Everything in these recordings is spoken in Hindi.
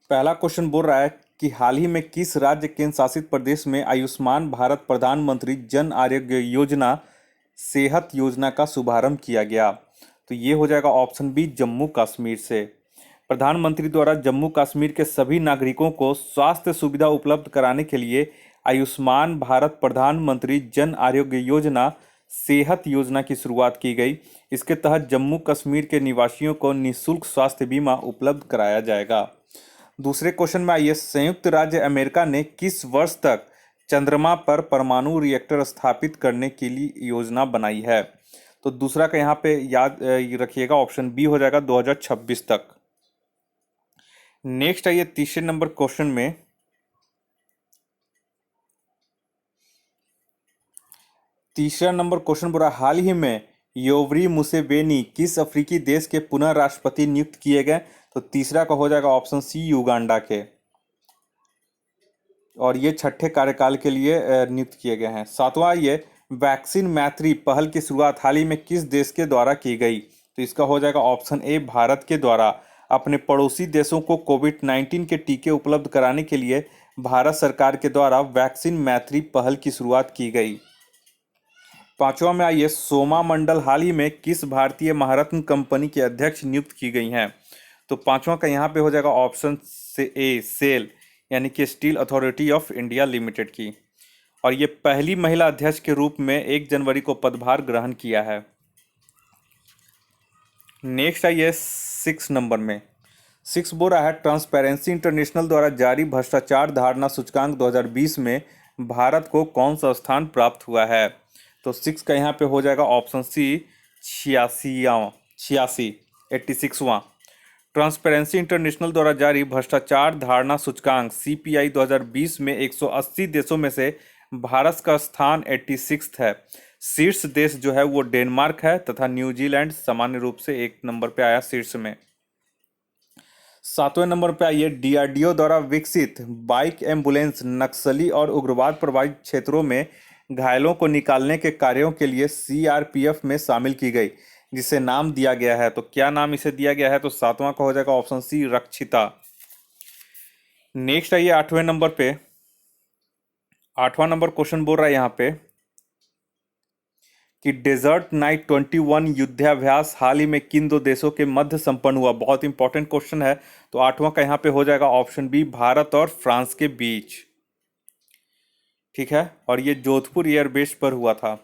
पहला क्वेश्चन बोल रहा है कि हाल ही में किस राज्य केंद्र शासित प्रदेश में आयुष्मान भारत प्रधानमंत्री जन आरोग्य योजना सेहत योजना का शुभारंभ किया गया। तो ये हो जाएगा ऑप्शन बी जम्मू कश्मीर से। प्रधानमंत्री द्वारा जम्मू कश्मीर के सभी नागरिकों को स्वास्थ्य सुविधा उपलब्ध कराने के लिए आयुष्मान भारत प्रधानमंत्री जन आरोग्य योजना सेहत योजना की शुरुआत की गई। इसके तहत जम्मू कश्मीर के निवासियों को निःशुल्क स्वास्थ्य बीमा उपलब्ध कराया जाएगा। दूसरे क्वेश्चन में आइए, संयुक्त राज्य अमेरिका ने किस वर्ष तक चंद्रमा पर परमाणु रिएक्टर स्थापित करने के लिए योजना बनाई है। तो दूसरा का यहाँ पे याद रखिएगा, ऑप्शन बी हो जाएगा 2026 तक। नेक्स्ट आइए तीसरे नंबर क्वेश्चन में। तीसरा नंबर क्वेश्चन बोला, हाल ही में योवरी मुसेवेनी किस अफ्रीकी देश के पुनः राष्ट्रपति नियुक्त किए गए। तो तीसरा का हो जाएगा ऑप्शन सी युगांडा के, और ये छठे कार्यकाल के लिए नियुक्त किए गए हैं। सातवां, ये वैक्सीन मैत्री पहल की शुरुआत हाल ही में किस देश के द्वारा की गई। तो इसका हो जाएगा ऑप्शन ए भारत के द्वारा। अपने पड़ोसी देशों को कोविड-19 के टीके उपलब्ध कराने के लिए भारत सरकार के द्वारा वैक्सीन मैत्री पहल की शुरुआत की गई। पांचवा में आइए, सोमा मंडल हाल ही में किस भारतीय महारत्न कंपनी के अध्यक्ष नियुक्त की गई हैं। तो पांचवा का यहाँ पे हो जाएगा ऑप्शन से ए सेल, यानी कि steel authority of India limited की, और ये पहली महिला अध्यक्ष के रूप में 1 जनवरी को पदभार ग्रहण किया है। नेक्स्ट आइए 6 नंबर में। 6 बोल रहा है, ट्रांसपेरेंसी इंटरनेशनल द्वारा जारी भ्रष्टाचार धारणा सूचकांक 2020 में भारत को कौन सा स्थान प्राप्त हुआ है। तो 6 का यहाँ पे हो जाएगा ऑप्शन सी 86वां। ट्रांसपेरेंसी इंटरनेशनल द्वारा जारी भ्रष्टाचार धारणा सूचकांक CPI 2020 में 180 देशों में से भारत का स्थान 86 है। शीर्ष देश जो है वो डेनमार्क है तथा न्यूजीलैंड सामान्य रूप से 1 नंबर पे आया शीर्ष में। 7वें नंबर पे आइए, DRDO द्वारा विकसित बाइक एम्बुलेंस नक्सली और उग्रवाद प्रभावित क्षेत्रों में घायलों को निकालने के कार्यों के लिए CRPF में शामिल की गई, जिसे नाम दिया गया है। तो क्या नाम इसे दिया गया है। तो 7वां का हो जाएगा ऑप्शन सी रक्षिता। नेक्स्ट आइए 8वें नंबर पे। 8वां नंबर क्वेश्चन बोल रहा है यहाँ पे कि डेजर्ट नाइट 21 युद्धाभ्यास हाल ही में किन 2 देशों के मध्य संपन्न हुआ। बहुत इंपॉर्टेंट क्वेश्चन है। तो 8वां का यहाँ पे हो जाएगा ऑप्शन बी भारत और फ्रांस के बीच। ठीक है, और ये जोधपुर एयरबेस पर हुआ था।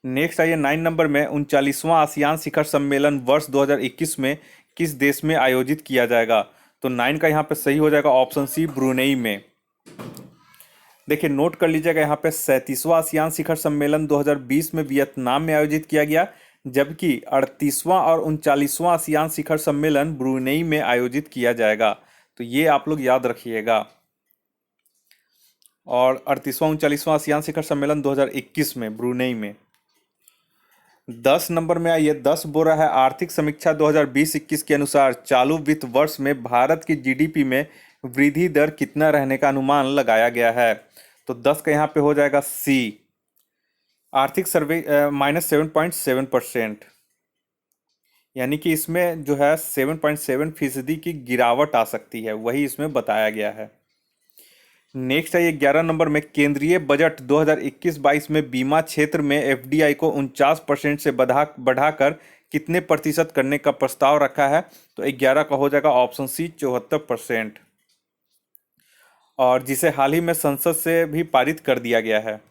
नेक्स्ट आइए 9 नंबर में, 39वां आसियान शिखर सम्मेलन वर्ष 2021 में किस देश में आयोजित किया जाएगा। तो 9 का यहाँ पे सही हो जाएगा ऑप्शन सी ब्रुनेई में। देखिए नोट कर लीजिएगा, यहाँ पे 37वां आसियान शिखर सम्मेलन 2020 में वियतनाम में आयोजित किया गया, जबकि 38वां और 39वां आसियान शिखर सम्मेलन ब्रुनेई में आयोजित किया जाएगा। तो ये आप लोग याद रखिएगा। और 38वां 39वां आसियान शिखर सम्मेलन 2021 में ब्रुनेई में। 10 नंबर में आइए, 10 बोल रहा है, आर्थिक समीक्षा 2020-21 के अनुसार चालू वित्त वर्ष में भारत की GDP में वृद्धि दर कितना रहने का अनुमान लगाया गया है। तो 10 का यहाँ पे हो जाएगा सी आर्थिक सर्वे -7.7%, यानी कि इसमें जो है 7.7% की गिरावट आ सकती है, वही इसमें बताया गया है। नेक्स्ट है ये 11 नंबर में, केंद्रीय बजट 2021-22 में बीमा क्षेत्र में FDI को 49% से बढ़ाकर कितने प्रतिशत करने का प्रस्ताव रखा है। तो 11 का हो जाएगा ऑप्शन सी 74%, और जिसे हाल ही में संसद से भी पारित कर दिया गया है।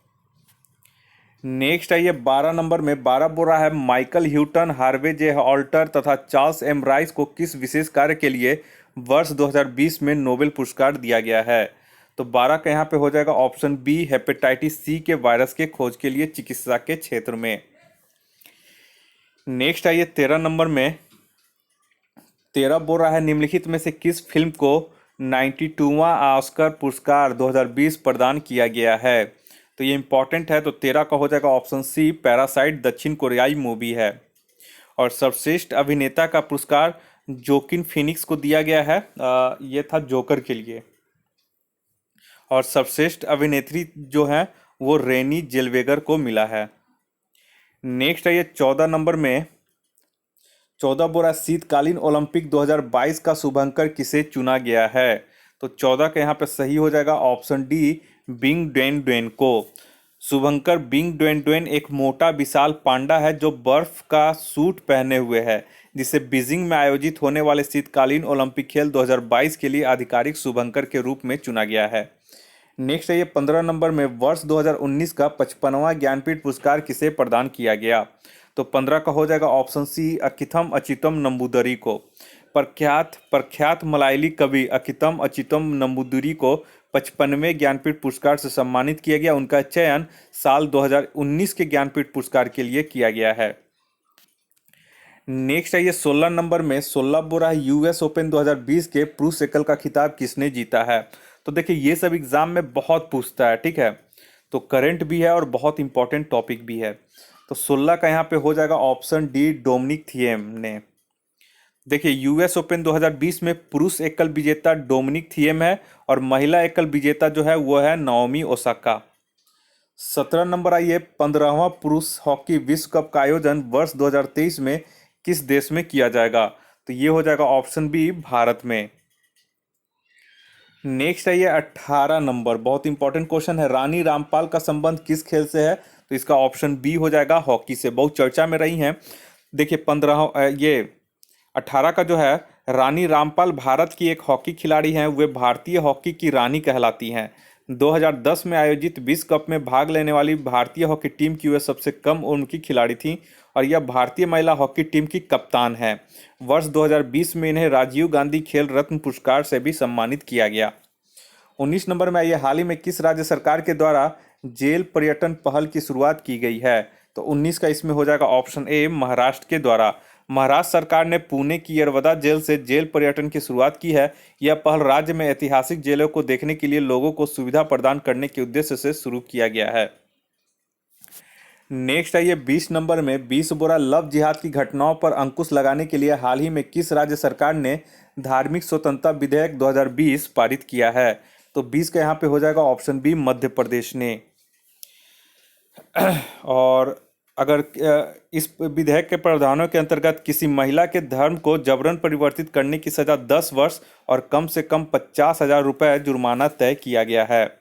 नेक्स्ट है ये 12 नंबर में, 12 बोल रहा है, माइकल ह्यूटन, हार्वे जे ऑल्टर तथा चार्ल्स एम राइस को किस विशेष कार्य के लिए वर्ष 2020 में नोबेल पुरस्कार दिया गया है। तो 12 का यहाँ पे हो जाएगा ऑप्शन बी हेपेटाइटिस C के वायरस के खोज के लिए चिकित्सा के क्षेत्र में। नेक्स्ट आइए 13 नंबर में, 13 बोल रहा है, निम्नलिखित में से किस फिल्म को 92वां ऑस्कर पुरस्कार 2020 प्रदान किया गया है। तो ये इंपॉर्टेंट है। तो 13 का हो जाएगा ऑप्शन सी पैरासाइट दक्षिण कोरियाई मूवी है, और सर्वश्रेष्ठ अभिनेता का पुरस्कार जोकिन फिनिक्स को दिया गया है, ये था जोकर के लिए, और सर्वश्रेष्ठ अभिनेत्री जो है वो रेनी जेलवेगर को मिला है। नेक्स्ट है ये 14 नंबर में, 14 बोरा शीतकालीन ओलंपिक 2022 का शुभंकर किसे चुना गया है। तो 14 का यहाँ पे सही हो जाएगा option D, Bing Dwen Dwen को। शुभंकर बिंग ड्वेन ड्वेन एक मोटा विशाल पांडा है जो बर्फ का सूट पहने हुए है, जिसे बीजिंग में आयोजित होने वाले शीतकालीन ओलंपिक खेल 2022 के लिए आधिकारिक शुभंकर के रूप में चुना गया है। नेक्स्ट है ये 15 नंबर में, वर्ष 2019 का 55वां ज्ञानपीठ पुरस्कार किसे प्रदान किया गया? तो 15 का हो जाएगा ऑप्शन सी, अकिथम अचितम नंबूदरी को। प्रख्यात प्रख्यात मलायाली कवि अकिथम अचितम नंबूदरी को 55वें ज्ञानपीठ पुरस्कार से सम्मानित किया गया। उनका चयन साल 2019 के ज्ञानपीठ पुरस्कार के लिए किया गया है। नेक्स्ट है ये 16 नंबर में, 16 बोरा यूएस ओपन 2020 के पुरुष एकल का खिताब किसने जीता है? तो देखिए ये सब एग्जाम में बहुत पूछता है, ठीक है, तो करंट भी है और बहुत इंपॉर्टेंट टॉपिक भी है। तो 16 का यहाँ पे हो जाएगा ऑप्शन डी, डोमिनिक थिएम ने। देखिए यूएस ओपन 2020 में पुरुष एकल विजेता डोमिनिक थिएम है और महिला एकल विजेता जो है वो है नाओमी ओसाका। 17 नंबर आइए, 15वां पुरुष हॉकी विश्व कप का आयोजन वर्ष 2023 में किस देश में किया जाएगा? तो ये हो जाएगा ऑप्शन बी, भारत में। नेक्स्ट है ये 18 नंबर, बहुत इंपॉर्टेंट क्वेश्चन है, रानी रामपाल का संबंध किस खेल से है? तो इसका ऑप्शन बी हो जाएगा हॉकी से, बहुत चर्चा में रही हैं। देखिए 18 का जो है, रानी रामपाल भारत की एक हॉकी खिलाड़ी हैं, वे भारतीय हॉकी की रानी कहलाती हैं। 2010 में आयोजित विश्व कप में भाग लेने वाली भारतीय हॉकी टीम की वे सबसे कम उम्र की खिलाड़ी थी और यह भारतीय महिला हॉकी टीम की कप्तान है। वर्ष 2020 में इन्हें राजीव गांधी खेल रत्न पुरस्कार से भी सम्मानित किया गया। 19 नंबर में आइए, हाल ही में किस राज्य सरकार के द्वारा जेल पर्यटन पहल की शुरुआत की गई है? तो 19 का इसमें हो जाएगा ऑप्शन ए, महाराष्ट्र के द्वारा। महाराष्ट्र सरकार ने पुणे की यरवदा जेल से जेल पर्यटन की शुरुआत की है। यह पहल राज्य में ऐतिहासिक जेलों को देखने के लिए लोगों को सुविधा प्रदान करने के उद्देश्य से शुरू किया गया है। नेक्स्ट है ये 20 नंबर में, 20 बोरा लव जिहाद की घटनाओं पर अंकुश लगाने के लिए हाल ही में किस राज्य सरकार ने धार्मिक स्वतंत्रता विधेयक 2020 पारित किया है? तो 20 का यहाँ पे हो जाएगा ऑप्शन बी, मध्य प्रदेश ने। और अगर इस विधेयक के प्रावधानों के अंतर्गत किसी महिला के धर्म को जबरन परिवर्तित करने की सजा 10 वर्ष और कम से कम 50,000 रुपये जुर्माना तय किया गया है।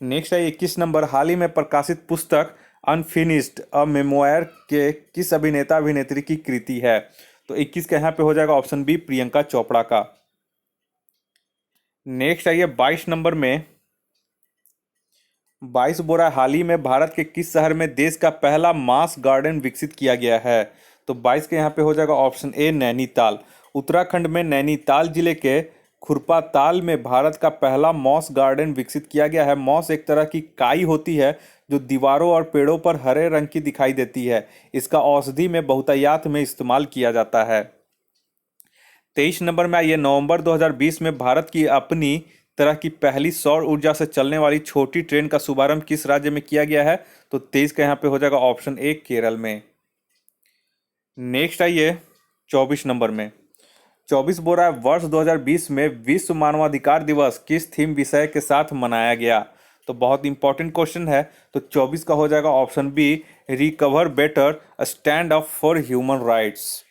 नेक्स्ट है 21 नंबर, हाल ही में प्रकाशित पुस्तक अनफिनिश्ड अ मेमोयर के किस अभिनेता अभिनेत्री की कृति है? तो 21 का यहाँ पे हो जाएगा ऑप्शन बी, प्रियंका चोपड़ा का। नेक्स्ट आइए 22 नंबर में, 22 बोरा हाल ही में भारत के किस शहर में देश का पहला मास गार्डन विकसित किया गया है? तो 22 के यहाँ पे हो जाएगा ऑप्शन ए, नैनीताल। उत्तराखंड में नैनीताल जिले के खुरपाताल में भारत का पहला मॉस गार्डन विकसित किया गया है। मॉस एक तरह की काई होती है जो दीवारों और पेड़ों पर हरे रंग की दिखाई देती है। इसका औषधि में बहुतायत में इस्तेमाल किया जाता है। 23 नंबर में आइए, नवंबर 2020 में भारत की अपनी तरह की पहली सौर ऊर्जा से चलने वाली छोटी ट्रेन का शुभारंभ किस राज्य में किया गया है? तो 23 का यहाँ पे हो जाएगा ऑप्शन ए, केरल में। नेक्स्ट आइए 24 नंबर में, 24 बोरा वर्ष 2020 में विश्व मानवाधिकार दिवस किस थीम विषय के साथ मनाया गया? तो बहुत इंपॉर्टेंट क्वेश्चन है। तो 24 का हो जाएगा option B, recover better stand up for human rights.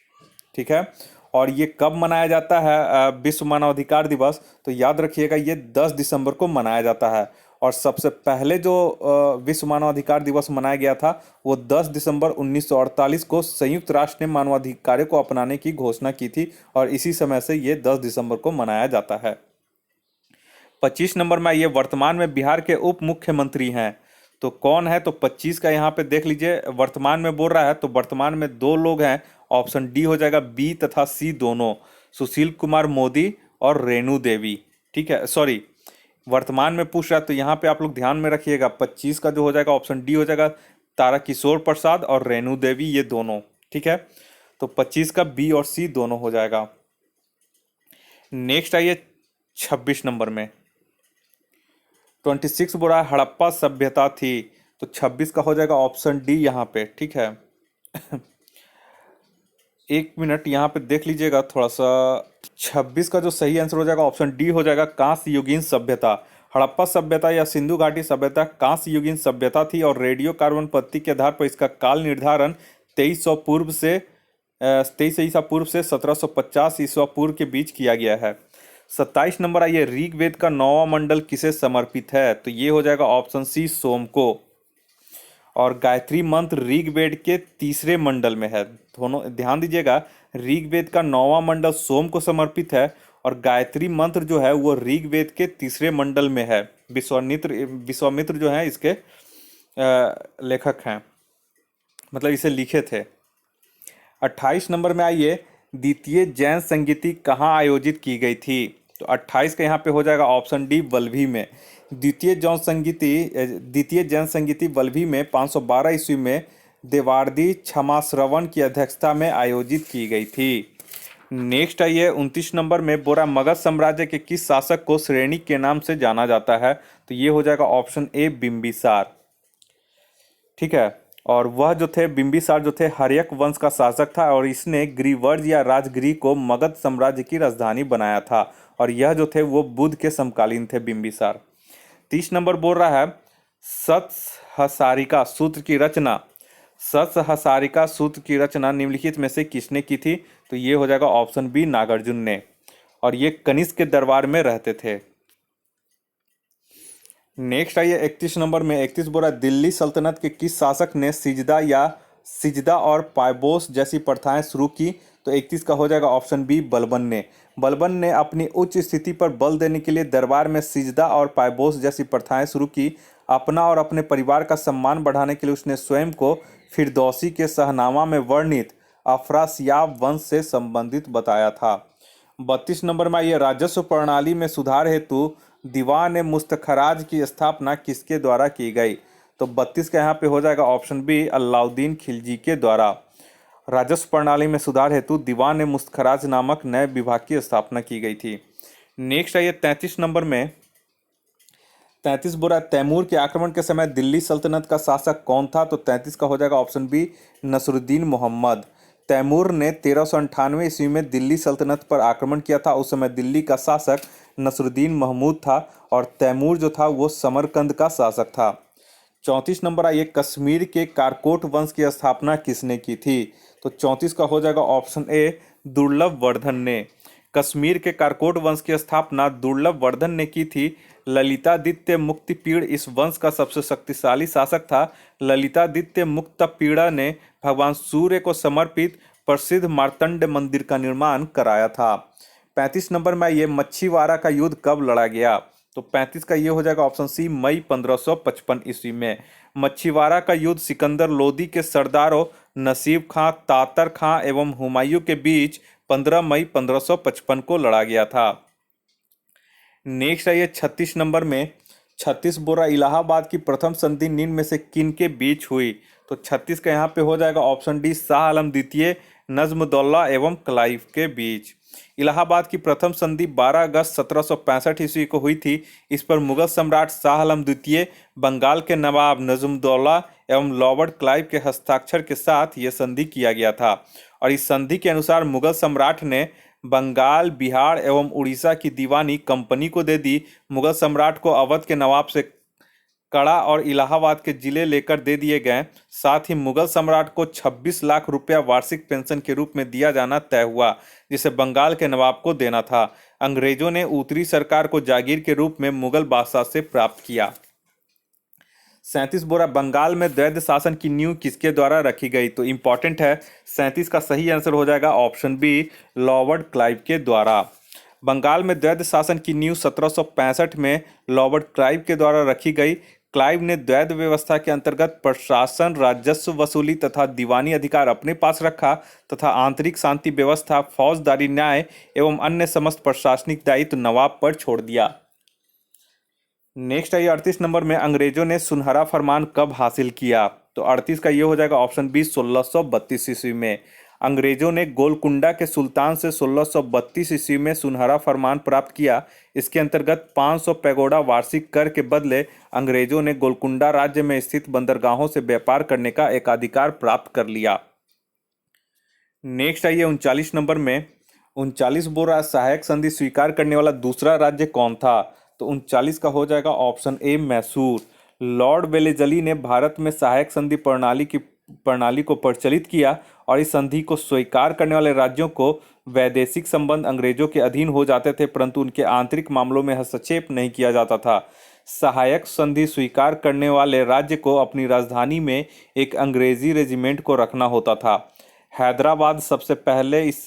ठीक है, और ये कब मनाया जाता है विश्व मानवाधिकार दिवस? तो याद रखिएगा ये 10 दिसंबर को मनाया जाता है और सबसे पहले जो विश्व मानवाधिकार दिवस मनाया गया था वो 10 दिसंबर 1948 को संयुक्त राष्ट्र ने मानवाधिकारों को अपनाने की घोषणा की थी और इसी समय से ये 10 दिसंबर को मनाया जाता है। 25 नंबर में ये वर्तमान में बिहार के उप मुख्यमंत्री हैं, तो कौन है? तो 25 का यहाँ पे देख लीजिए, वर्तमान में बोल रहा है तो वर्तमान में 2 लोग हैं, ऑप्शन डी हो जाएगा, बी तथा सी दोनों, सुशील कुमार मोदी और रेणु देवी। ठीक है, सॉरी वर्तमान में पूछ रहा है तो यहाँ पे आप लोग ध्यान में रखिएगा, 25 का जो हो जाएगा ऑप्शन डी हो जाएगा, ताराकिशोर प्रसाद और रेणु देवी, ये दोनों। ठीक है, तो 25 का बी और सी दोनों हो जाएगा। नेक्स्ट आइए 26 नंबर में, 26 बोरा हड़प्पा सभ्यता थी, तो 26 का हो जाएगा ऑप्शन डी यहाँ पे। ठीक है एक मिनट यहाँ पे देख लीजिएगा थोड़ा सा, 26 का जो सही आंसर हो जाएगा ऑप्शन डी हो जाएगा, कांस्य युगीन सभ्यता। हड़प्पा सभ्यता या सिंधु घाटी सभ्यता कांस्य युगीन सभ्यता थी और रेडियो कार्बन पत्ती के आधार पर इसका काल निर्धारण 2300 ईसा पूर्व से 1750 ईसा पूर्व के बीच किया गया है। 27 नंबर आइए, ऋग्वेद का 9वां मंडल किसे समर्पित है? तो ये हो जाएगा ऑप्शन सी, सोम को। और गायत्री मंत्र ऋग्वेद के तीसरे मंडल में है। दोनों ध्यान दीजिएगा, ऋग्वेद का 9वां मंडल सोम को समर्पित है और गायत्री मंत्र जो है वो ऋग्वेद के तीसरे मंडल में है। विश्वामित्र जो है इसके लेखक हैं, मतलब इसे लिखे थे। 28 नंबर में आइए, द्वितीय जैन संगीति कहाँ आयोजित की गई थी? तो 28 का यहाँ पे हो जाएगा ऑप्शन डी, वल्लभी में। द्वितीय जैन संगीति वल्लभी में 512 ईस्वी में देवार्दी क्षमाश्रवण की अध्यक्षता में आयोजित की गई थी। नेक्स्ट आइए 29 नंबर में, बोरा मगध साम्राज्य के किस शासक को श्रेणी के नाम से जाना जाता है? तो ये हो जाएगा ऑप्शन ए, बिंबिसार। ठीक है, और वह जो थे बिंबिसार जो थे हर्यक वंश का शासक था और इसने गिरिवर्ज या राजगिरी को मगध साम्राज्य की राजधानी बनाया था और यह जो थे वो बुद्ध के समकालीन थे बिंबिसार। 30 नंबर बोल रहा है, सत्सहसारिका सूत्र की रचना निम्नलिखित में से किसने की थी? तो ये हो जाएगा ऑप्शन बी, नागार्जुन ने, और ये कनिष्क के दरबार में रहते थे। नेक्स्ट आइए 31 नंबर में, 31 बोला, दिल्ली सल्तनत के किस शासक ने सिजदा और पायबोस जैसी प्रथाएं शुरू की? तो 31 का हो जाएगा ऑप्शन बी, बलबन ने। बलबन ने अपनी उच्च स्थिति पर बल देने के लिए दरबार में सिजदा और पायबोस जैसी प्रथाएं शुरू की। अपना और अपने परिवार का सम्मान बढ़ाने के लिए उसने स्वयं को फिरदौसी के शहनामा में वर्णित अफरासियाब वंश से संबंधित बताया था। 32 नंबर में आइए, राजस्व प्रणाली में सुधार हेतु दीवान मुस्तखराज की स्थापना किसके द्वारा की गई? तो 32 का यहाँ पे हो जाएगा ऑप्शन बी, अलाउद्दीन खिलजी के द्वारा। राजस्व प्रणाली में सुधार हेतु दीवान मुस्तखराज नामक नए विभाग की स्थापना की गई थी। नेक्स्ट आइए 33 नंबर में, 33 बोला, तैमूर के आक्रमण के समय दिल्ली सल्तनत का शासक कौन था? तो 33 का हो जाएगा ऑप्शन बी, नसरुद्दीन मोहम्मद। तैमूर ने 1398 ईस्वी में दिल्ली सल्तनत पर आक्रमण किया था। उस समय दिल्ली का शासक नसरुद्दीन महमूद था और तैमूर जो था वो समरकंद का शासक था। 34 नंबर आइए, कश्मीर के कारकोट वंश की स्थापना किसने की थी? तो 34 का हो जाएगा ऑप्शन ए, दुर्लभ वर्धन ने। कश्मीर के कारकोट वंश की स्थापना दुर्लभ वर्धन ने की थी। ललितादित्य मुक्तिपीड़ इस वंश का सबसे शक्तिशाली शासक था। ललितादित्य मुक्तपीड़ा ने भगवान सूर्य को समर्पित प्रसिद्ध मार्तंड मंदिर का निर्माण कराया था। 35 नंबर में ये मच्छीवाड़ा का युद्ध कब लड़ा गया? तो 35 का ये हो जाएगा ऑप्शन सी, मई 1555 ईस्वी में। मच्छीवाड़ा का युद्ध सिकंदर लोदी के सरदारों नसीब खां, तातर खां एवं हुमायूं के बीच 15 मई 1555 को लड़ा गया था। नेक्स्ट आइए 36 नंबर में, 36 बोरा, इलाहाबाद की प्रथम संधि निम्न में से किन के बीच हुई? तो 36 का यहाँ पे हो जाएगा ऑप्शन डी, शाह आलम द्वितीय, नज्म-उद-दौला एवं क्लाइव के बीच। इलाहाबाद की प्रथम संधि 12 अगस्त 1765 ईस्वी को हुई थी। इस पर मुगल सम्राट शाह आलम द्वितीय, बंगाल के नवाब नज्म-उद-दौला एवं लॉर्ड क्लाइव के हस्ताक्षर के साथ यह संधि किया गया था और इस संधि के अनुसार मुगल सम्राट ने बंगाल, बिहार एवं उड़ीसा की दीवानी कंपनी को दे दी। मुगल सम्राट को अवध के नवाब से कड़ा और इलाहाबाद के जिले लेकर दे दिए गए। साथ ही मुगल सम्राट को 26 लाख रुपया वार्षिक पेंशन के रूप में दिया जाना तय हुआ, जिसे बंगाल के नवाब को देना था। अंग्रेजों ने उत्तरी सरकार को जागीर के रूप में मुगल बादशाह से प्राप्त किया। 37 बोरा, बंगाल में द्वैध शासन की नींव किसके द्वारा रखी गई? तो इंपॉर्टेंट है, 37 का सही आंसर हो जाएगा ऑप्शन बी, लॉर्ड क्लाइव के द्वारा। बंगाल में द्वैध शासन की नींव 1765 में लॉर्ड क्लाइव के द्वारा रखी गई। क्लाइव ने द्वैध व्यवस्था के अंतर्गत प्रशासन, राजस्व वसूली तथा दीवानी अधिकार अपने पास रखा तथा आंतरिक शांति व्यवस्था, फौजदारी, न्याय एवं अन्य समस्त प्रशासनिक दायित्व नवाब पर छोड़ दिया। नेक्स्ट आइए 38 नंबर में, अंग्रेजों ने सुनहरा फरमान कब हासिल किया? तो 38 का ये हो जाएगा ऑप्शन बी, 1632 ईस्वी में। अंग्रेजों ने गोलकुंडा के सुल्तान से 1632 ईस्वी में सुनहरा फरमान प्राप्त किया। इसके अंतर्गत 500 पैगोडा वार्षिक कर के बदले अंग्रेजों ने गोलकुंडा राज्य में स्थित बंदरगाहों से व्यापार करने का एकाधिकार प्राप्त कर लिया। नेक्स्ट आइए 39 नंबर में, 39 बोरा, सहायक संधि स्वीकार करने वाला दूसरा राज्य कौन था? तो 39 का हो जाएगा option A, Mysore. Lord Wellesley ने भारत में सहायक संधि प्रणाली को प्रचलित किया और इस संधि को स्वीकार करने वाले राज्यों को वैदेशिक संबंध अंग्रेजों के अधीन हो जाते थे, परंतु उनके आंतरिक मामलों में हस्तक्षेप नहीं किया जाता था। सहायक संधि स्वीकार करने वाले राज्य को अपनी राजधानी में एक अंग्रेजी रेजिमेंट को रखना होता था। हैदराबाद सबसे पहले इस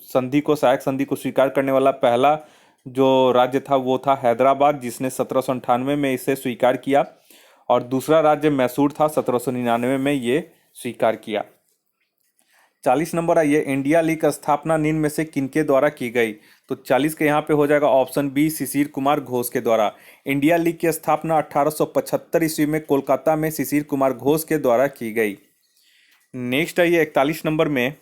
संधि को, सहायक संधि को स्वीकार करने वाला पहला जो राज्य था वो था हैदराबाद, जिसने 1798 में इसे स्वीकार किया। और दूसरा राज्य मैसूर था, 1799 में ये स्वीकार किया। 40 नंबर आइए, इंडिया लीग की स्थापना निम्न में से किनके द्वारा की गई? तो 40 के यहाँ पे हो जाएगा ऑप्शन बी, शिशिर कुमार घोष के द्वारा। इंडिया लीग की स्थापना 1875 ईस्वी में कोलकाता में शिशिर कुमार घोष के द्वारा की गई। नेक्स्ट आइए 41 नंबर में,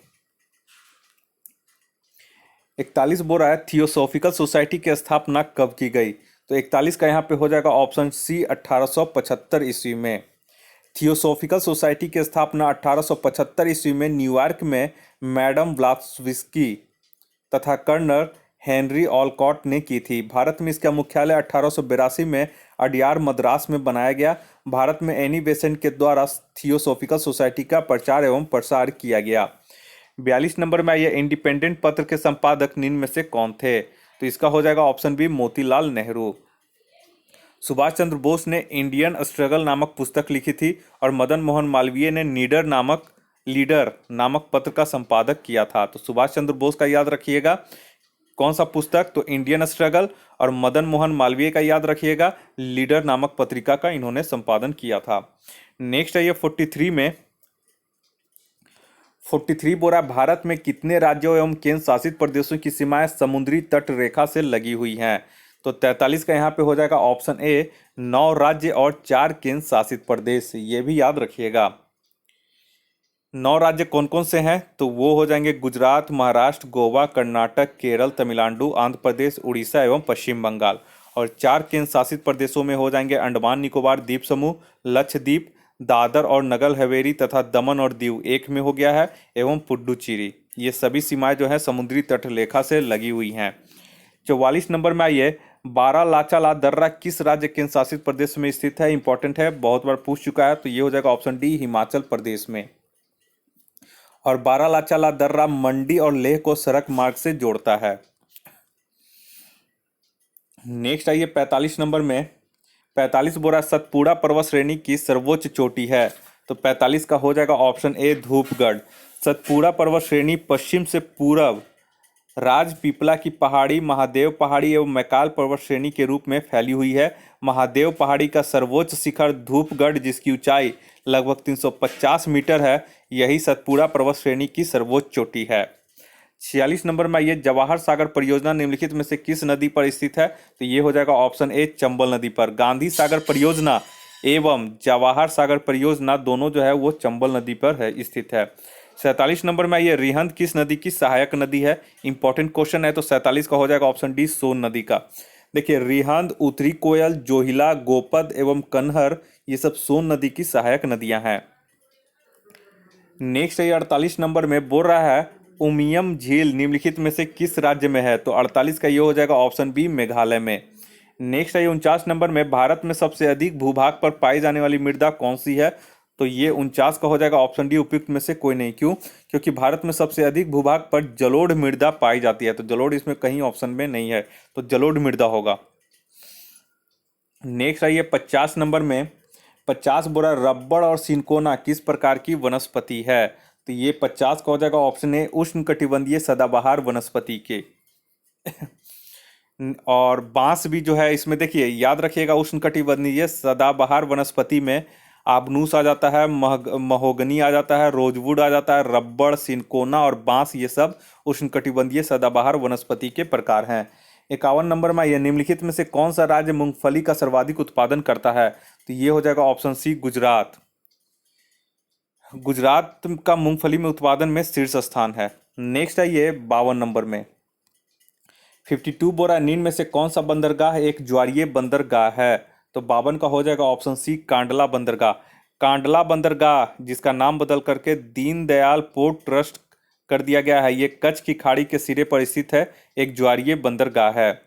41 बोल रहा है थियोसॉफिकल सोसाइटी की स्थापना कब की गई? तो 41 का यहाँ पे हो जाएगा ऑप्शन सी, 1875 ईस्वी में। थियोसॉफिकल सोसाइटी की स्थापना 1875 ईस्वी में न्यूयॉर्क में मैडम ब्लावत्स्की तथा कर्नल हेनरी ऑलकॉट ने की थी। भारत में इसका मुख्यालय 1882 में अडयार मद्रास में बनाया गया। भारत में एनी बेसेंट के द्वारा थियोसॉफिकल सोसाइटी का प्रचार एवं प्रसार किया गया। 42 नंबर में आइए, इंडिपेंडेंट पत्र के संपादक निम्न में से कौन थे? तो इसका हो जाएगा ऑप्शन बी, मोतीलाल नेहरू। सुभाष चंद्र बोस ने इंडियन स्ट्रगल नामक पुस्तक लिखी थी और मदन मोहन मालवीय ने लीडर नामक पत्र का संपादक किया था। तो सुभाष चंद्र बोस का याद रखिएगा, कौन सा पुस्तक? तो इंडियन स्ट्रगल। और मदन मोहन मालवीय का याद रखिएगा, लीडर नामक पत्रिका का इन्होंने संपादन किया था। नेक्स्ट है ये 43 में, 43 बोरा, भारत में कितने राज्यों एवं केंद्र शासित प्रदेशों की सीमाएं समुद्री तट रेखा से लगी हुई हैं? तो 43 का यहाँ पे हो जाएगा ऑप्शन ए, 9 राज्य और 4 केंद्र शासित प्रदेश। ये भी याद रखिएगा। 9 राज्य कौन कौन से हैं? तो वो हो जाएंगे गुजरात, महाराष्ट्र, गोवा, कर्नाटक, केरल, तमिलनाडु, आंध्र प्रदेश, उड़ीसा एवं पश्चिम बंगाल। और 4 केंद्र शासित प्रदेशों में हो जाएंगे अंडमान निकोबार द्वीप समूह, लक्षद्वीप, दादर और नगर हवेली तथा दमन और दीव एक में हो गया है, एवं पुडुचेरी। ये सभी सीमाएं जो है समुद्री तट रेखा से लगी हुई हैं। 44 नंबर में आइए, बारालाचाला दर्रा किस राज्य केंद्र शासित प्रदेश में स्थित है? इंपॉर्टेंट है, बहुत बार पूछ चुका है। तो ये हो जाएगा ऑप्शन डी, हिमाचल प्रदेश में। और बारालाचाला दर्रा मंडी और लेह को सड़क मार्ग से जोड़ता है। नेक्स्ट आइए 45 नंबर में, 45 बोरा, सतपुड़ा पर्वत श्रेणी की सर्वोच्च चोटी है? तो 45 का हो जाएगा ऑप्शन ए, धूपगढ़। सतपुड़ा पर्वत श्रेणी पश्चिम से पूरब राजपीपला की पहाड़ी, महादेव पहाड़ी एवं मैकाल पर्वत श्रेणी के रूप में फैली हुई है। महादेव पहाड़ी का सर्वोच्च शिखर धूपगढ़, जिसकी ऊंचाई लगभग 350 मीटर है, यही सतपुड़ा पर्वत श्रेणी की सर्वोच्च चोटी है। 46 नंबर में ये जवाहर सागर परियोजना निम्नलिखित में से किस नदी पर स्थित है? तो ये हो जाएगा ऑप्शन ए, चंबल नदी पर। गांधी सागर परियोजना एवं जवाहर सागर परियोजना दोनों जो है वो चंबल नदी पर है, स्थित है। 47 नंबर में ये रिहंद किस नदी की सहायक नदी है? इंपॉर्टेंट क्वेश्चन है। तो 47 का हो जाएगा ऑप्शन डी, सोन नदी का। देखिए, रिहंद, उत्तरी कोयल, जोहिला, गोपद एवं कन्हर, ये सब सोन नदी की सहायक नदियां हैं। नेक्स्ट है 48 नंबर में, बोल रहा है उमियम झील निम्नलिखित में से किस राज्य में है? तो 48 का ये हो जाएगा ऑप्शन बी, मेघालय में। नेक्स्ट है 49 नंबर में, भारत में सबसे अधिक भूभाग पर पाई जाने वाली मृदा कौन सी है? तो ये 49 का हो जाएगा ऑप्शन डी, उपयुक्त में से कोई नहीं। क्यों? क्योंकि भारत में सबसे अधिक भूभाग पर जलोढ़ मृदा पाई जाती है। तो जलोढ़ इसमें कहीं ऑप्शन में नहीं है, तो जलोढ़ मृदा होगा। नेक्स्ट आइए 50 नंबर में, 50 बोरा, रबड़ और सिनकोना किस प्रकार की वनस्पति है? तो ये 50 का हो जाएगा ऑप्शन ए, उष्णकटिबंधीय सदाबहार वनस्पति के। और बांस भी जो है इसमें, देखिए याद रखिएगा, उष्णकटिबंधीय सदाबहार वनस्पति में आबनूस आ जाता है, महोगनी आ जाता है, रोजवुड आ जाता है, रबड़, सिनकोना और बांस, ये सब उष्णकटिबंधीय सदाबहार वनस्पति के प्रकार हैं। 51 नंबर में, यह निम्नलिखित में से कौन सा राज्य मूंगफली का सर्वाधिक उत्पादन करता है? तो ये हो जाएगा ऑप्शन सी, गुजरात। गुजरात का मूंगफली में उत्पादन में शीर्ष स्थान है। नेक्स्ट है ये 52 नंबर में, 52 बोरा, निम्न में से कौन सा बंदरगाह एक ज्वारीय बंदरगाह है? तो 52 का हो जाएगा ऑप्शन सी, कांडला बंदरगाह। कांडला बंदरगाह, जिसका नाम बदल करके दीनदयाल पोर्ट ट्रस्ट कर दिया गया है, ये कच्छ की खाड़ी के सिरे पर स्थित है, एक ज्वारीय बंदरगाह है।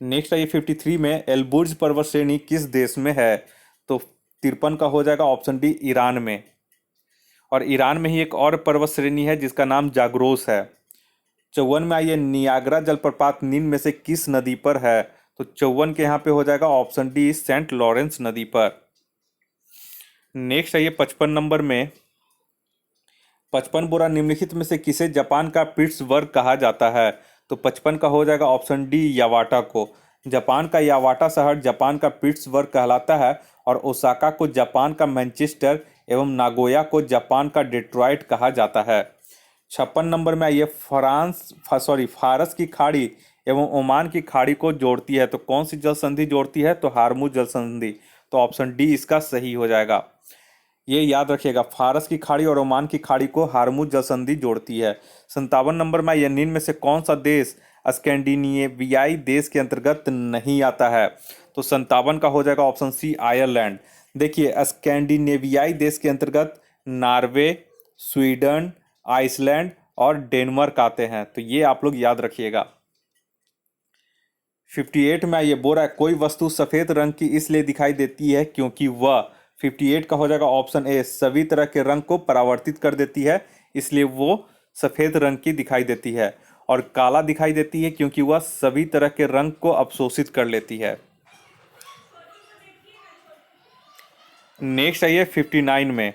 नेक्स्ट है ये 53 में, एलबुर्ज पर्वत श्रेणी किस देश में है? तो 53 का हो जाएगा ऑप्शन डी, ईरान में। और ईरान में ही एक और पर्वत श्रेणी है जिसका नाम जाग्रोस है। 54 में आइए, नियाग्रा जलप्रपात निम्न में से किस नदी पर है? तो 54 के यहाँ पे हो जाएगा ऑप्शन डी, सेंट लॉरेंस नदी पर। नेक्स्ट आइए 55 नंबर में, 55 बोरा निम्नलिखित में से किसे जापान का पिट्सबर्ग कहा जाता है? तो 55 का हो जाएगा ऑप्शन डी, यावाटा को। जापान का यावाटा शहर जापान का पिट्सबर्ग कहलाता है, और ओसाका को जापान का मैनचेस्टर एवं नागोया को जापान का डेट्रॉइट कहा जाता है। 56 नंबर में आइए, फारस की खाड़ी एवं ओमान की खाड़ी को जोड़ती है, तो कौन सी जल संधि जोड़ती है? तो हार्मुज जल संधि। तो ऑप्शन डी इसका सही हो जाएगा। ये याद रखिएगा, फारस की खाड़ी और ओमान की खाड़ी को हार्मुज जल संधि जोड़ती है। 57 नंबर में ये निम्न में से कौन सा देश स्कैंडिनेवियाई देश के अंतर्गत नहीं आता है? तो 57 का हो जाएगा ऑप्शन सी, आयरलैंड। देखिए, स्कैंडिनेवियाई देश के अंतर्गत नॉर्वे, स्वीडन, आइसलैंड और डेनमार्क आते हैं, तो ये आप लोग याद रखिएगा। 58 में ये बोल रहा है, कोई वस्तु सफेद रंग की इसलिए दिखाई देती है क्योंकि वह, 58 का हो जाएगा ऑप्शन ए, सभी तरह के रंग को परावर्तित कर देती है, इसलिए वो सफेद रंग की दिखाई देती है। और काला दिखाई देती है क्योंकि वह सभी तरह के रंग को अवशोषित कर लेती है। नेक्स्ट आइए 59 में,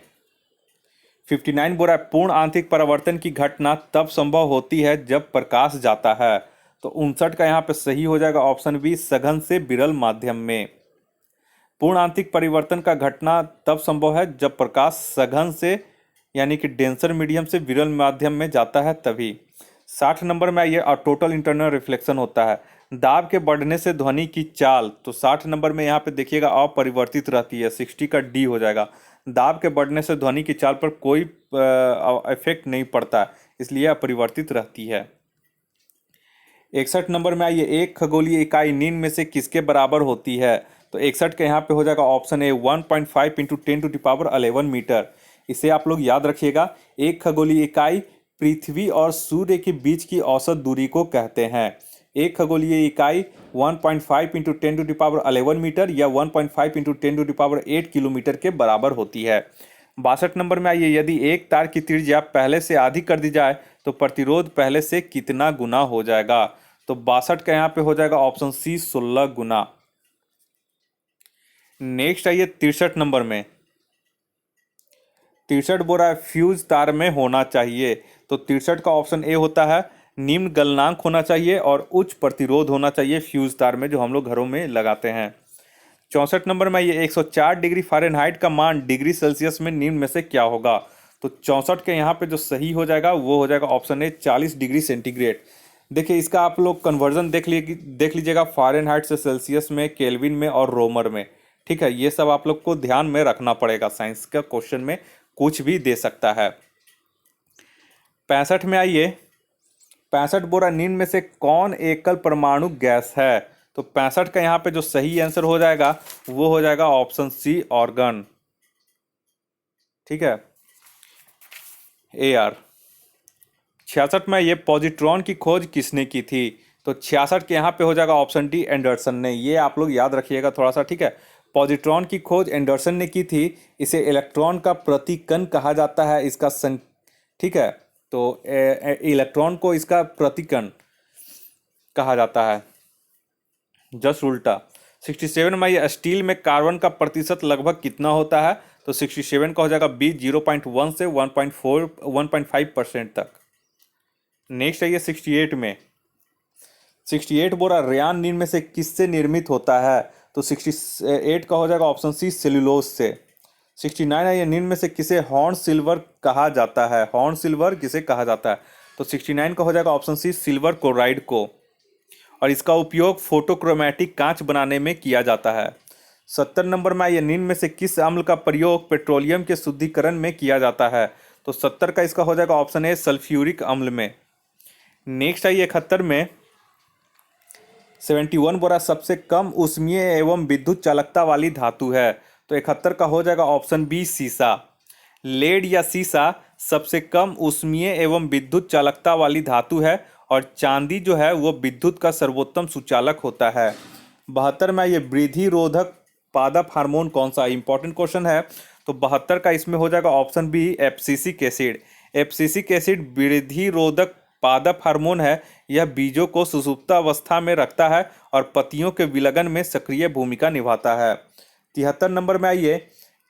59 बोल रहा है, पूर्ण आंतरिक परावर्तन की घटना तब संभव होती है जब प्रकाश जाता है। तो 59 का यहाँ पे सही हो जाएगा ऑप्शन बी, सघन से विरल माध्यम में। पूर्ण आंतरिक परिवर्तन का घटना तब संभव है जब प्रकाश सघन से यानी कि डेंसर मीडियम से विरल माध्यम में जाता है, तभी। 60 नंबर में ये टोटल इंटरनल रिफ्लेक्शन होता है। दाब के बढ़ने से ध्वनि की चाल, तो 60 नंबर में यहाँ पे देखिएगा अपरिवर्तित रहती है, 60 का डी हो जाएगा। दाब के बढ़ने से ध्वनि की चाल पर कोई इफेक्ट नहीं पड़ता, इसलिए अपरिवर्तित रहती है। 61 नंबर में आइए, एक खगोलीय इकाई निम्न में से किसके बराबर होती है? तो 61 के यहाँ पे हो जाएगा ऑप्शन ए, 1.5 इंटू 10⁻11 मीटर। इसे आप लोग याद रखिएगा। एक खगोलीय इकाई पृथ्वी और सूर्य के बीच की औसत दूरी को कहते हैं। एक खगोलीय इकाई 1.5 इंटू 10⁻11 मीटर या 1.5 इंटू 10⁸ किलोमीटर के बराबर होती है। 62 नंबर में आइए, यदि एक तार की त्रिज्या पहले से आधी कर दी जाए तो प्रतिरोध पहले से कितना गुना हो जाएगा? तो 62 का यहाँ पे हो जाएगा ऑप्शन सी, 16 गुना। नेक्स्ट आइए 63 नंबर में, 63 बोल रहा है, फ्यूज तार में होना चाहिए। तो 63 का ऑप्शन ए होता है, निम्न गलनांक होना चाहिए और उच्च प्रतिरोध होना चाहिए फ्यूज तार में, जो हम लोग घरों में लगाते हैं। 64 नंबर में ये 104 डिग्री फ़ारेनहाइट का मान डिग्री सेल्सियस में निम्न में से क्या होगा? तो 64 के यहाँ पे जो सही हो जाएगा वो हो जाएगा ऑप्शन ए, 40 डिग्री सेंटीग्रेड। देखिए, इसका आप लोग कन्वर्जन देख लीजिएगा, फ़ारेनहाइट से सेल्सियस में, केल्विन में और रोमर में। ठीक है, ये सब आप लोग को ध्यान में रखना पड़ेगा, साइंस का क्वेश्चन में कुछ भी दे सकता है। 65 में आइए, 65 बोरा निम्न में से कौन एकल परमाणु गैस है? तो 65 का यहाँ पे जो सही आंसर हो जाएगा वो हो जाएगा ऑप्शन सी, ऑर्गन। ठीक है, AR। 66 में ये पॉजिट्रॉन की खोज किसने की थी? तो 66 के यहाँ पे हो जाएगा ऑप्शन डी, एंडरसन ने। ये आप लोग याद रखिएगा थोड़ा सा। ठीक है, पॉजिट्रॉन की खोज एंडरसन ने की थी। इसे इलेक्ट्रॉन का प्रतिकण कहा जाता है, इसका ठीक है, तो इलेक्ट्रॉन को इसका प्रतिकण कहा जाता है, जस्ट उल्टा। 67 में ये स्टील में कार्बन का प्रतिशत लगभग कितना होता है? तो 67 का हो जाएगा बी, 0.1 से 1.5% तक। नेक्स्ट है ये 68 में, 68 बोरा रेयान निम्न में से किससे निर्मित होता है? तो 68 का हो जाएगा ऑप्शन सी, सेल्यूलोज से। 69 है, ये निम्न में से किसे हॉर्न सिल्वर कहा जाता है? हॉर्न सिल्वर किसे कहा जाता है? तो 69 का हो जाएगा ऑप्शन सी, सिल्वर क्लोराइड को, और इसका उपयोग फोटोक्रोमैटिक कांच बनाने में किया जाता है। 70 नंबर में ये निम्न में से किस अम्ल का प्रयोग पेट्रोलियम के शुद्धिकरण में किया जाता है? तो 70 का इसका हो जाएगा ऑप्शन ए, सल्फ्यूरिक अम्ल में। नेक्स्ट है 71 में, 71 बोरा सबसे कम ऊष्मीय एवं विद्युत चालकता वाली धातु है। तो 71 का हो जाएगा ऑप्शन बी, सीसा। लेड या सीसा सबसे कम ऊष्मीय एवं विद्युत चालकता वाली धातु है, और चांदी जो है वो विद्युत का सर्वोत्तम सुचालक होता है। 72 में ये वृद्धि रोधक पादप हार्मोन कौन सा? इंपॉर्टेंट क्वेश्चन है। तो 72 का इसमें हो जाएगा option B, abscisic acid. Abscisic acid वृद्धि रोधक पादप हार्मोन है, यह बीजों को सुषुप्तावस्था में रखता है और पतियों के विलयन में सक्रिय भूमिका निभाता है। 73 नंबर में आइए,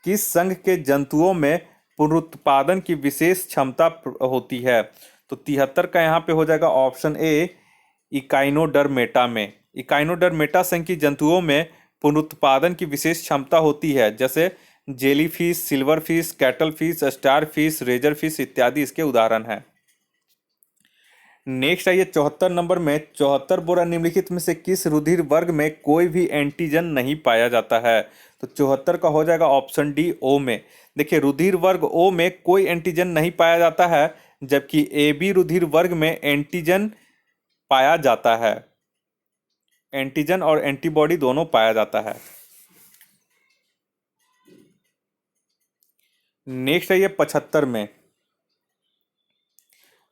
किस संघ के जंतुओं में पुनरुत्पादन की विशेष क्षमता होती है? तो 73 का यहाँ पे हो जाएगा ऑप्शन ए, इकाइनोडर्मेटा में। इकाइनोडर्मेटा संघ की जंतुओं में पुनरुत्पादन की विशेष क्षमता होती है, जैसे जेलीफिश, सिल्वरफिश, कैटलफिश, स्टारफिश, रेजरफिश इत्यादि इसके उदाहरण हैं। नेक्स्ट आइए 74 नंबर में, 74 बोरा निम्नलिखित में से किस रुधिर वर्ग में कोई भी एंटीजन नहीं पाया जाता है? तो 74 का हो जाएगा ऑप्शन डी, ओ में। देखिए, रुधिर वर्ग ओ में कोई एंटीजन नहीं पाया जाता है, जबकि ए बी रुधिर वर्ग में एंटीजन पाया जाता है। एंटीजन और एंटीबॉडी दोनों पाया जाता है। नेक्स्ट आइए 75 में,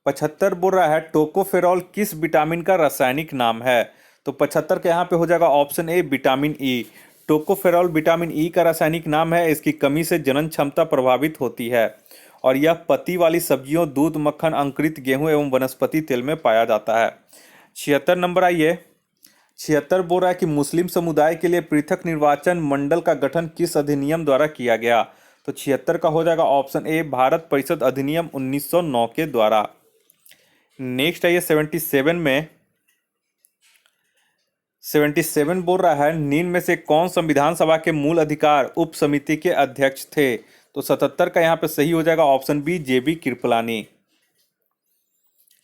75 बोल रहा है टोकोफेरॉल किस विटामिन का रासायनिक नाम है? तो 75 के यहाँ पे हो जाएगा option A, vitamin E. Tocopherol vitamin E का रासायनिक नाम है। इसकी कमी से जनन क्षमता प्रभावित होती है और यह पत्ती वाली सब्जियों, दूध, मक्खन, अंकुरित गेहूं एवं वनस्पति तेल में पाया जाता है। 76 नंबर आइए, 76 बोल रहा है कि मुस्लिम समुदाय के लिए पृथक निर्वाचन मंडल का गठन किस अधिनियम द्वारा किया गया? तो 76 का हो जाएगा ऑप्शन ए, भारत परिषद अधिनियम 1909 के द्वारा। नेक्स्ट आइए 77 में, 77 बोल रहा है निम्न में से कौन संविधान सभा के मूल अधिकार उप समिति के अध्यक्ष थे? तो 77 का यहाँ पे सही हो जाएगा ऑप्शन बी, जेबी कृपलानी।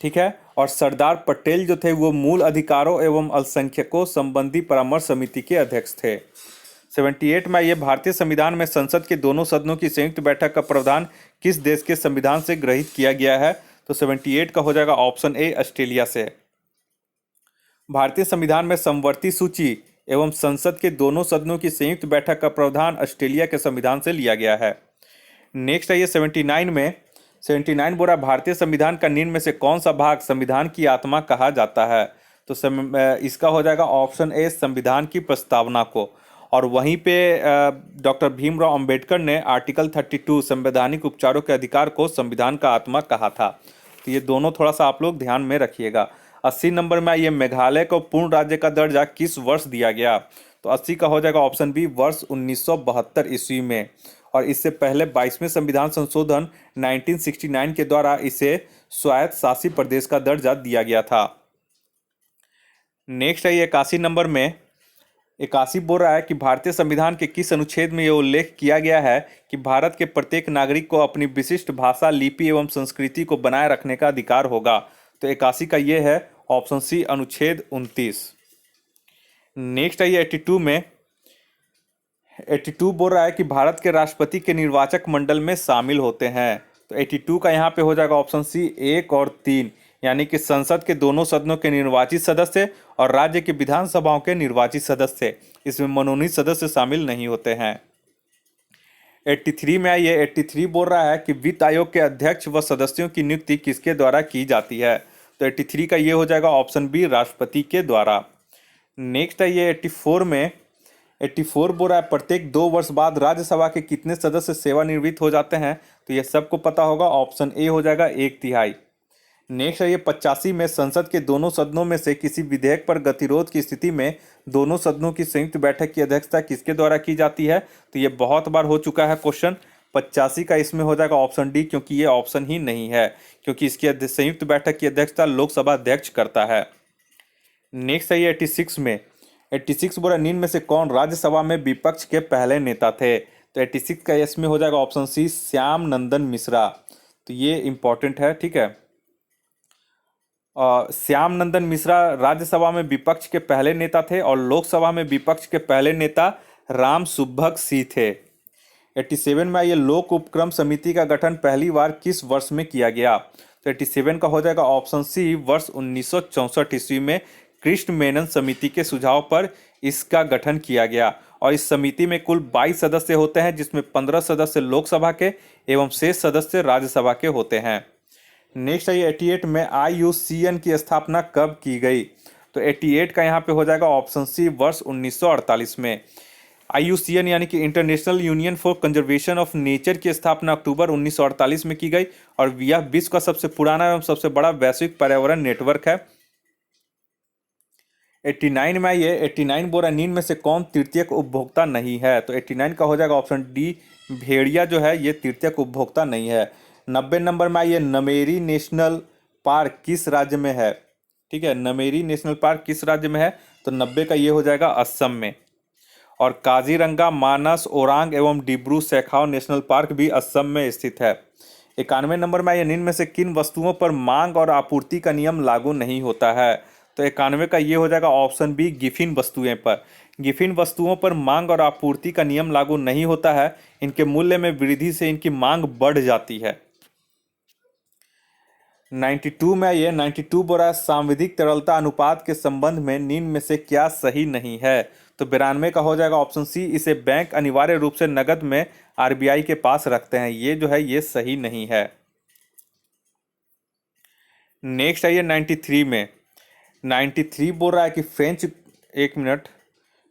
ठीक है, और सरदार पटेल जो थे वो मूल अधिकारों एवं अल्पसंख्यकों संबंधी परामर्श समिति के अध्यक्ष थे। 78 में ये भारतीय संविधान में संसद के दोनों सदनों की संयुक्त बैठक का प्रावधान किस देश के संविधान से ग्रहित किया गया है? तो 78 का हो जाएगा ऑप्शन ए, ऑस्ट्रेलिया से। भारतीय संविधान में समवर्ती सूची एवं संसद के दोनों सदनों की संयुक्त बैठक का प्रावधान ऑस्ट्रेलिया के संविधान से लिया गया है। नेक्स्ट आइए 79 में, 79 बोला भारतीय संविधान का निम्न में से कौन सा भाग संविधान की आत्मा कहा जाता है? तो इसका हो जाएगा ऑप्शन ए, संविधान की प्रस्तावना को। और वहीं पे डॉक्टर भीमराव अंबेडकर ने आर्टिकल 32 संवैधानिक उपचारों के अधिकार को संविधान का आत्मा कहा था। तो ये दोनों थोड़ा सा आप लोग ध्यान में रखिएगा। 80 नंबर में ये मेघालय को पूर्ण राज्य का दर्जा किस वर्ष दिया गया? तो 80 का हो जाएगा ऑप्शन बी, वर्ष 1972 ईस्वी में। और इससे पहले 22वें संविधान संशोधन 1969 के द्वारा इसे स्वायत्त शासी प्रदेश का दर्जा दिया गया था। नेक्स्ट है 81 नंबर में, 81 बोल रहा है कि भारतीय संविधान के किस अनुच्छेद में यह उल्लेख किया गया है कि भारत के प्रत्येक नागरिक को अपनी विशिष्ट भाषा, लिपि एवं संस्कृति को बनाए रखने का अधिकार होगा? तो 81 का ये है ऑप्शन सी, अनुच्छेद 29। नेक्स्ट है 82 में, 82 बोल रहा है कि भारत के राष्ट्रपति के निर्वाचक मंडल में शामिल होते हैं। तो 82 का यहाँ पे हो जाएगा ऑप्शन सी, 1 और 3, यानी कि संसद के दोनों सदनों के निर्वाचित सदस्य और राज्य की विधानसभाओं के निर्वाचित सदस्य, इसमें मनोनीत सदस्य शामिल नहीं होते हैं। 83 में आइए, 83 बोल रहा है कि वित्त आयोग के अध्यक्ष व सदस्यों की नियुक्ति किसके द्वारा की जाती है? तो 83 का ये हो जाएगा ऑप्शन बी, राष्ट्रपति के द्वारा। नेक्स्ट है ये 84 में, 84 बोल रहा है प्रत्येक 2 वर्ष बाद राज्यसभा के कितने सदस्य सेवानिवृत्त हो जाते हैं? तो ये सबको पता होगा, ऑप्शन ए हो जाएगा, 1/3। नेक्स्ट है ये 85 में, संसद के दोनों सदनों में से किसी विधेयक पर गतिरोध की स्थिति में दोनों सदनों की संयुक्त बैठक की अध्यक्षता किसके द्वारा की जाती है? तो ये बहुत बार हो चुका है क्वेश्चन। 85 का इसमें हो जाएगा ऑप्शन डी, क्योंकि ये ऑप्शन ही नहीं है, क्योंकि इसकी संयुक्त बैठक की अध्यक्षता लोकसभा अध्यक्ष करता है। नेक्स्ट है ये 86 में, 86 बोला निम्न में से कौन राज्यसभा में विपक्ष के पहले नेता थे? तो 86 का इसमें हो जाएगा ऑप्शन सी, श्याम नंदन मिश्रा। तो ये इंपॉर्टेंट है, ठीक है। श्याम नंदन मिश्रा राज्यसभा में विपक्ष के पहले नेता थे और लोकसभा में विपक्ष के पहले नेता राम सुभग सिंह थे। 87 में ये लोक उपक्रम समिति का गठन पहली बार किस वर्ष में किया गया? तो 87 का हो जाएगा ऑप्शन सी, वर्ष 1964 ईस्वी में कृष्ण मेनन समिति के सुझाव पर इसका गठन किया गया। और इस समिति में कुल 22 सदस्य होते हैं, जिसमें 15 सदस्य लोकसभा के एवं शेष सदस्य राज्यसभा के होते हैं। नेक्स्ट है 88 में, IUCN की स्थापना कब की गई? तो 88 का यहाँ पे हो जाएगा ऑप्शन सी, वर्ष 1948 में। IUCN यानी कि international union for conservation of nature की स्थापना अक्टूबर 1948 में की गई और यह विश्व का सबसे पुराना एवं सबसे बड़ा वैश्विक पर्यावरण नेटवर्क है। 89 में आइए, 89 बोरानीन में से कौन तृतीयक उपभोक्ता नहीं है? तो 89 का हो जाएगा ऑप्शन डी, भेड़िया जो है ये तृतीयक उपभोक्ता नहीं है। 90 नंबर में आइए, नमेरी नेशनल पार्क किस राज्य में है? ठीक है, नमेरी नेशनल पार्क किस राज्य में है? तो 90 का ये हो जाएगा असम में। और काजीरंगा, मानस, ओरांग एवं डिब्रू सैखाव नेशनल पार्क भी असम में स्थित है। 91 नंबर में आइए, निम्न में से किन वस्तुओं पर मांग और आपूर्ति का नियम लागू नहीं होता है? तो 91 का ये हो जाएगा ऑप्शन बी, गिफिन वस्तुएं पर। गिफिन वस्तुओं पर मांग और आपूर्ति का नियम लागू नहीं होता है, इनके मूल्य में वृद्धि से इनकी मांग बढ़ जाती है। 92 में आइए, 92 बोरा सांविधिक तरलता अनुपात के संबंध में निम्न में से क्या सही नहीं है? तो 92 का हो जाएगा ऑप्शन सी, इसे बैंक अनिवार्य रूप से नगद में RBI के पास रखते हैं, ये जो है ये सही नहीं है। नेक्स्ट आइए 93 में, 93 बोल रहा है कि फ्रेंच, एक मिनट,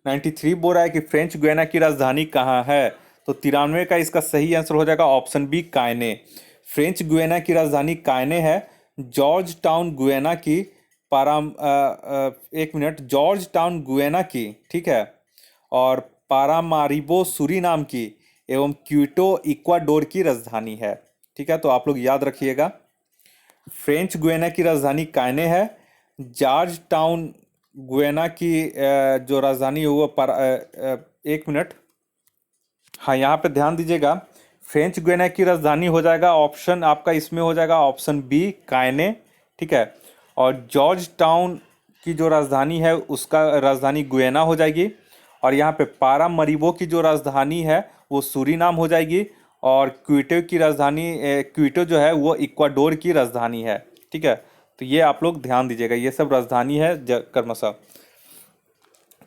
93 बोल रहा है कि फ्रेंच गुयाना की राजधानी कहाँ है? तो 93 का इसका सही आंसर हो जाएगा ऑप्शन बी, कायने। फ्रेंच गुयाना की राजधानी कायने है। जॉर्ज टाउन गुयाना की एक मिनट, जॉर्ज टाउन गुयाना की, ठीक है, और पारामारिबो सूरीनाम की एवं क्विटो इक्वाडोर की राजधानी है। ठीक है, तो आप लोग याद रखिएगा, फ्रेंच गुयाना की राजधानी कायने है। जॉर्ज टाउन गुयाना की जो राजधानी है वो एक मिनट, हाँ यहाँ पे ध्यान दीजिएगा, फ्रेंच गुयाना की राजधानी हो जाएगा ऑप्शन आपका इसमें हो जाएगा ऑप्शन बी, कायने। ठीक है, और जॉर्ज टाउन की जो राजधानी है उसका राजधानी गुयाना हो जाएगी। और यहाँ पे पारामरीबो की जो राजधानी है वो सूरीनाम हो जाएगी। और क्विटो की राजधानी क्विटो जो है वो इक्वाडोर की राजधानी है। ठीक है, तो ये आप लोग ध्यान दीजिएगा, ये सब राजधानी है क्रमशः।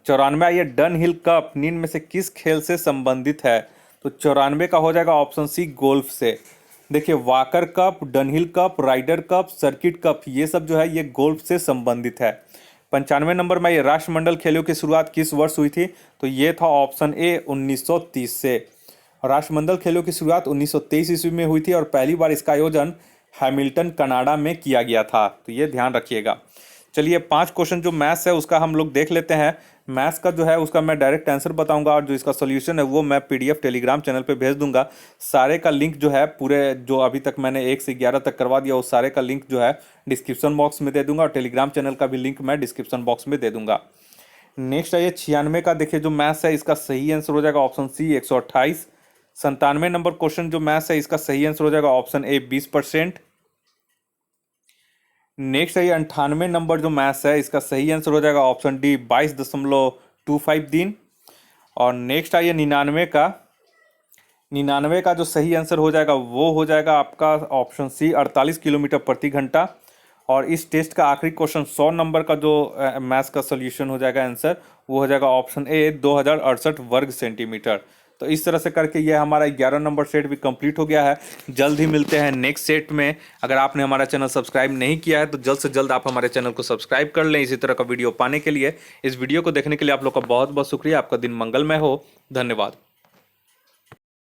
94 आइए, डन हिल कप निम्न में से किस खेल से संबंधित है? तो 94 का हो जाएगा ऑप्शन सी, गोल्फ से। देखिए, Walker cup, Dunhill cup, Ryder cup, circuit cup, ये सब जो है ये गोल्फ से संबंधित है। 95 नंबर में ये राष्ट्रमंडल खेलों की शुरुआत किस वर्ष हुई थी? तो ये था ऑप्शन ए, 1930 से। राष्ट्रमंडल खेलों की शुरुआत 1923 ईस्वी में हुई थी और पहली बार इसका आयोजन हैमिल्टन कनाडा में किया गया था, तो ये ध्यान रखिएगा। चलिए 5 क्वेश्चन जो मैथ्स है उसका हम लोग देख लेते हैं। मैथ्स का जो है उसका मैं डायरेक्ट आंसर बताऊंगा और जो इसका सॉल्यूशन है वो मैं PDF टेलीग्राम चैनल पे भेज दूंगा। सारे का लिंक जो है पूरे जो अभी तक मैंने 1 से 11 तक करवा दिया उस सारे का लिंक जो है डिस्क्रिप्शन बॉक्स में दे दूंगा और टेलीग्राम चैनल का भी लिंक मैं डिस्क्रिप्शन बॉक्स में दे दूंगा। नेक्स्ट है ये 96 का, देखिए जो मैथ्स है इसका सही आंसर हो जाएगा ऑप्शन सी, 128। 97 नंबर क्वेश्चन जो मैथ्स है इसका सही आंसर हो जाएगा ऑप्शन ए, 20%। नेक्स्ट है ये 98 नंबर जो मैथ्स है इसका सही आंसर हो जाएगा ऑप्शन डी, 22.25 दिन। और नेक्स्ट है ये 99 का, 99 का जो सही आंसर हो जाएगा वो हो जाएगा आपका ऑप्शन सी, 48 किलोमीटर प्रति घंटा। और इस टेस्ट का आखिरी क्वेश्चन 100 नंबर का जो मैथ्स का सॉल्यूशन हो जाएगा आंसर वो हो जाएगा ऑप्शन ए, 2068 वर्ग सेंटीमीटर। तो इस तरह से करके ये हमारा 11 नंबर सेट भी कंप्लीट हो गया है। जल्द ही मिलते हैं नेक्स्ट सेट में। अगर आपने हमारा चैनल सब्सक्राइब नहीं किया है तो जल्द से जल्द आप हमारे चैनल को सब्सक्राइब कर लें इसी तरह का वीडियो पाने के लिए। इस वीडियो को देखने के लिए आप लोग का बहुत बहुत शुक्रिया। आपका दिन मंगलमय हो। धन्यवाद।